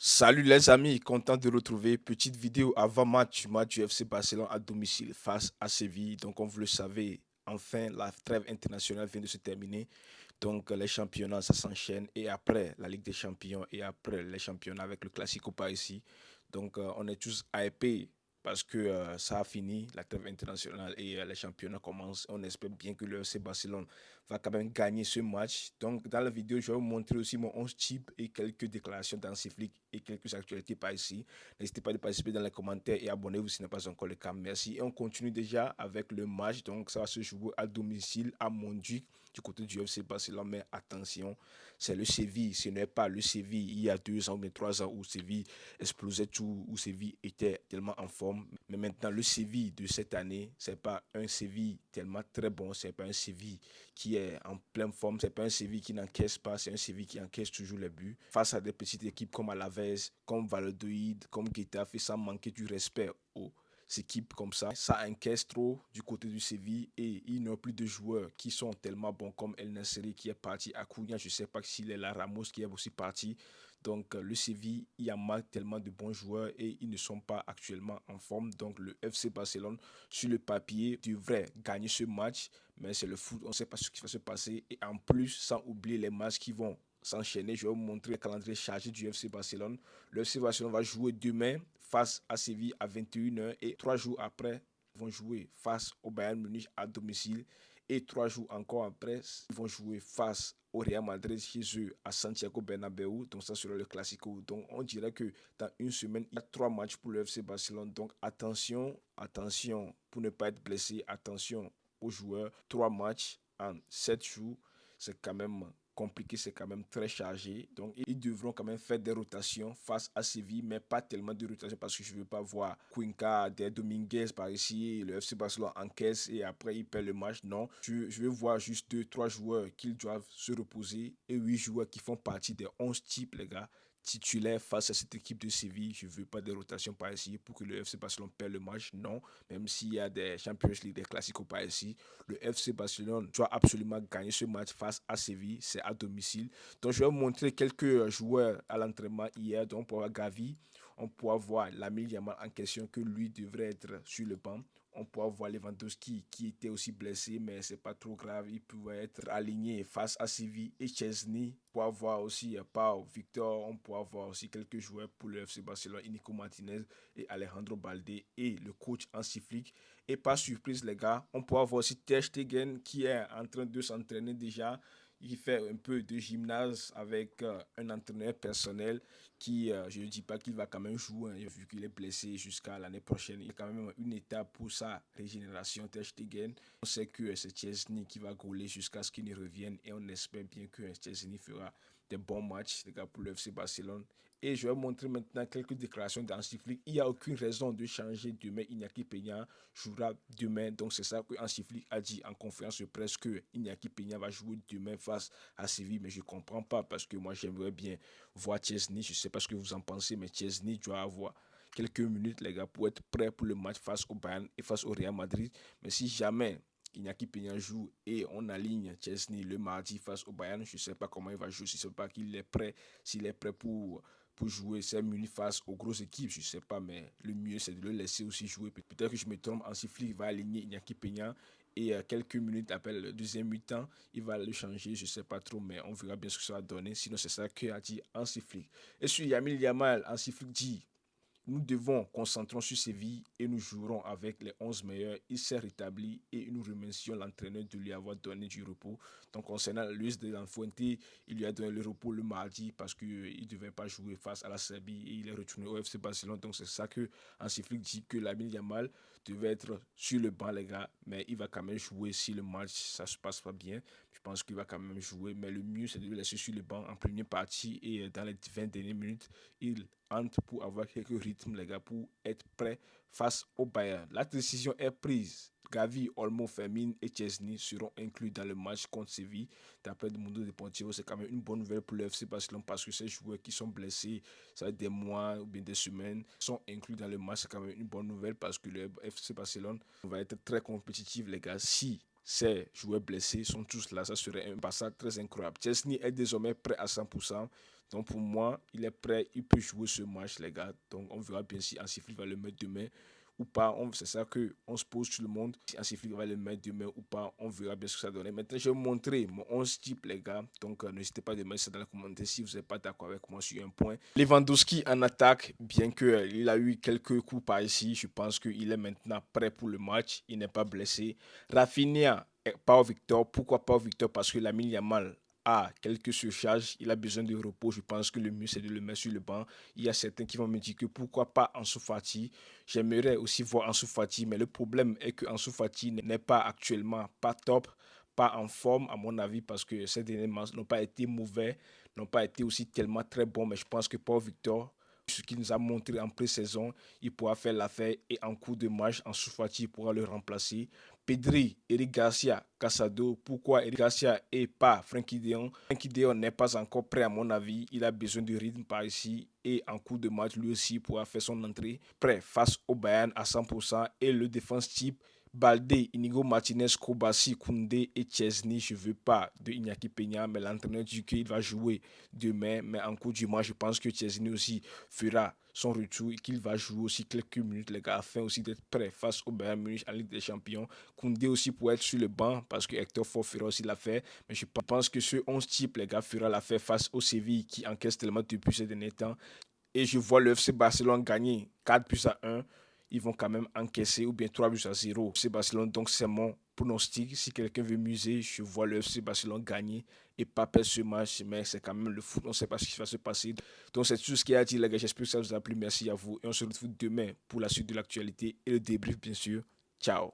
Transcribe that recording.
Salut les amis, content de retrouver. Petite vidéo avant match du FC Barcelone à domicile face à Séville. Donc, comme vous le savez, enfin la trêve internationale vient de se terminer. Donc, les championnats, ça s'enchaîne. Et après la Ligue des Champions et après les championnats avec le Classico par ici. Donc, on est tous hypés parce que ça a fini, la trêve internationale et les championnats commencent. On espère bien que le FC Barcelone va quand même gagner ce match. Donc, dans la vidéo, je vais vous montrer aussi mon 11 type et quelques déclarations d'Hansi Flick et quelques actualités par ici. N'hésitez pas à participer dans les commentaires et abonnez-vous si ce n'est pas encore le cas. Merci. Et on continue déjà avec le match. Donc, ça va se jouer à domicile à Montjuic du côté du FC Barcelone. Mais attention, c'est le Séville. Ce n'est pas le Séville il y a 2 ans ou 3 ans où Séville explosait tout, où Séville était tellement en forme. Mais maintenant, le Séville de cette année, c'est pas un Séville tellement très bon. C'est pas un Séville qui est en pleine forme. C'est pas un Séville qui n'encaisse pas, c'est un Séville qui encaisse toujours les buts. Face à des petites équipes comme Alavés, comme Valladolid, comme Getafe, sans manquer du respect aux équipes comme ça encaisse trop du côté du Séville et il n'y a plus de joueurs qui sont tellement bons comme El Nasseri qui est parti à Cunha. Je ne sais pas s'il est là, Ramos qui est aussi parti. Donc le Séville, il y a manque tellement de bons joueurs et ils ne sont pas actuellement en forme. Donc le FC Barcelone, sur le papier, devrait gagner ce match. Mais c'est le foot, on ne sait pas ce qui va se passer. Et en plus, sans oublier les matchs qui vont s'enchaîner, je vais vous montrer le calendrier chargé du FC Barcelone. Le FC Barcelone va jouer demain face à Séville à 21h et 3 jours après, ils vont jouer face au Bayern Munich à domicile. Et 3 jours encore après, ils vont jouer face au Real Madrid chez eux à Santiago Bernabéu. Donc ça sera le Classico. Donc on dirait que dans une semaine, il y a 3 matchs pour le FC Barcelone. Donc attention, attention pour ne pas être blessé. Attention aux joueurs. 3 matchs en 7 jours, c'est quand même compliqué, c'est quand même très chargé. Donc, ils devront quand même faire des rotations face à Séville, mais pas tellement de rotations parce que je ne veux pas voir Cuenca, des Dominguez par ici, le FC Barcelone encaisse et après il perd le match. Non, je veux voir juste 2, 3 joueurs qui doivent se reposer et 8 joueurs qui font partie des 11 types, les gars, titulaire face à cette équipe de Séville. Je ne veux pas de rotation par ici pour que le FC Barcelone perde le match. Non, même s'il y a des Champions League, des classiques par ici, le FC Barcelone doit absolument gagner ce match face à Séville. C'est à domicile. Donc, je vais vous montrer quelques joueurs à l'entraînement hier. Donc, pour Gavi, on pourra voir Lamine Yamal en question que lui devrait être sur le banc. On pourra voir Lewandowski qui était aussi blessé, mais c'est pas trop grave. Il pouvait être aligné face à Séville et Chesney. On pourra voir aussi Pau, Victor. On pourra voir aussi quelques joueurs pour le FC Barcelone, Nico Martinez et Alejandro Balde et le coach Hansi Flick. Et pas surprise, les gars, on pourra voir aussi Ter Stegen qui est en train de s'entraîner déjà. Il fait un peu de gymnase avec un entraîneur personnel qui, je ne dis pas qu'il va quand même jouer, hein, vu qu'il est blessé jusqu'à l'année prochaine. Il y a quand même une étape pour sa régénération, Ter Stegen. On sait que c'est Chesney qui va gauler jusqu'à ce qu'il ne revienne et on espère bien que Chesney fera des bons matchs, les gars, pour le FC Barcelone. Et je vais vous montrer maintenant quelques déclarations d'Hansi Flick. Il n'y a aucune raison de changer demain. Iñaki Peña jouera demain. Donc c'est ça que Hansi Flick a dit en conférence de presse que Iñaki Peña va jouer demain face à Séville. Mais je ne comprends pas parce que moi j'aimerais bien voir Chesney. Je ne sais pas ce que vous en pensez, mais Chesney doit avoir quelques minutes, les gars, pour être prêt pour le match face au Bayern et face au Real Madrid. Mais si jamais Iñaki Peña joue et on aligne Chesney le mardi face au Bayern, je ne sais pas comment il va jouer. Je ne sais pas qu'il est prêt, s'il est prêt pour jouer ses minutes face aux grosses équipes, je ne sais pas, mais le mieux c'est de le laisser aussi jouer. Peut-être que je me trompe, Hansi Flick va aligner Iñaki Peña et quelques minutes après le deuxième mi-temps, il va le changer, je ne sais pas trop, mais on verra bien ce que ça va donner. Sinon, c'est ça qu'a dit Hansi Flick. Et sur Yamil Yamal, Hansi Flick dit nous devons concentrer sur Séville et nous jouerons avec les 11 meilleurs. Il s'est rétabli et nous remercions l'entraîneur de lui avoir donné du repos. Donc concernant Luis de la Fuente, il lui a donné le repos le mardi parce qu'il ne devait pas jouer face à la Serbie et il est retourné au FC Barcelone. Donc c'est ça que Hansi Flick dit que Lamine Yamal devait être sur le banc les gars, mais il va quand même jouer si le match ça se passe pas bien. Je pense qu'il va quand même jouer, mais le mieux c'est de le laisser sur le banc en première partie et dans les 20 dernières minutes, il entre pour avoir quelques rythmes, les gars, pour être prêt face au Bayern. La décision est prise. Gavi, Olmo, Fermin et Chesney seront inclus dans le match contre Séville. D'après le Mundo Deportivo, c'est quand même une bonne nouvelle pour le FC Barcelone parce que ces joueurs qui sont blessés, ça va être des mois ou bien des semaines, sont inclus dans le match. C'est quand même une bonne nouvelle parce que le FC Barcelone va être très compétitif, les gars. Si ces joueurs blessés sont tous là, ça serait un passage très incroyable. Chesney est désormais prêt à 100%. Donc pour moi, il est prêt, il peut jouer ce match, les gars. Donc on verra bien si Hansi Flick va le mettre demain ou pas. C'est ça que on se pose tout le monde. Si Hansi Flick va le mettre demain ou pas, on verra bien ce que ça donne. Maintenant, je vais vous montrer mon 11 type, les gars. Donc n'hésitez pas de mettre ça dans les commentaires si vous n'êtes pas d'accord avec moi sur un point. Lewandowski en attaque, bien qu'il a eu quelques coups par ici, je pense qu'il est maintenant prêt pour le match. Il n'est pas blessé. Rafinha, pas Victor. Pourquoi pas Victor? Parce que Lamine Yamal a quelques surcharges, il a besoin de repos. Je pense que le mieux, c'est de le mettre sur le banc. Il y a certains qui vont me dire que pourquoi pas Ansu Fati. J'aimerais aussi voir Ansu Fati, mais le problème est que Ansu Fati n'est pas actuellement pas top, pas en forme, à mon avis, parce que ces derniers matchs n'ont pas été mauvais, n'ont pas été aussi tellement très bons. Mais je pense que Paul Victor, ce qu'il nous a montré en pré-saison, il pourra faire l'affaire et en cours de match, Ansu Fati pourra le remplacer. Pedri, Eric Garcia, Casado. Pourquoi Eric Garcia et pas Frenkie de Jong? Frenkie de Jong n'est pas encore prêt à mon avis. Il a besoin de rythme par ici et en cours de match, lui aussi pourra faire son entrée. Prêt face au Bayern à 100% et le défense type Balde, Inigo Martinez, Kobasi, Koundé et Chesney. Je ne veux pas de Iñaki Peña, mais l'entraîneur dit qu'il va jouer demain. Mais en cours du match, je pense que Chesney aussi fera son retour et qu'il va jouer aussi quelques minutes, les gars, afin aussi d'être prêt face au Bayern Munich en Ligue des Champions. Koundé aussi pour être sur le banc parce que Hector Ford fera aussi l'affaire. Mais je pense que ce 11 type, les gars, fera l'affaire face au Séville qui encaisse tellement depuis ces derniers temps. Et je vois le FC Barcelone gagner 4 buts à 1. Ils vont quand même encaisser ou bien 3 buts à 0. FC Barcelone, donc c'est mon pronostic. Si quelqu'un veut muser, je vois le FC Barcelone gagner et pas perdre ce match. Mais c'est quand même le foot, on ne sait pas ce qui va se passer. Donc c'est tout ce qu'il y a à dire, les gars. J'espère que ça vous a plu. Merci à vous. Et on se retrouve demain pour la suite de l'actualité et le débrief, bien sûr. Ciao.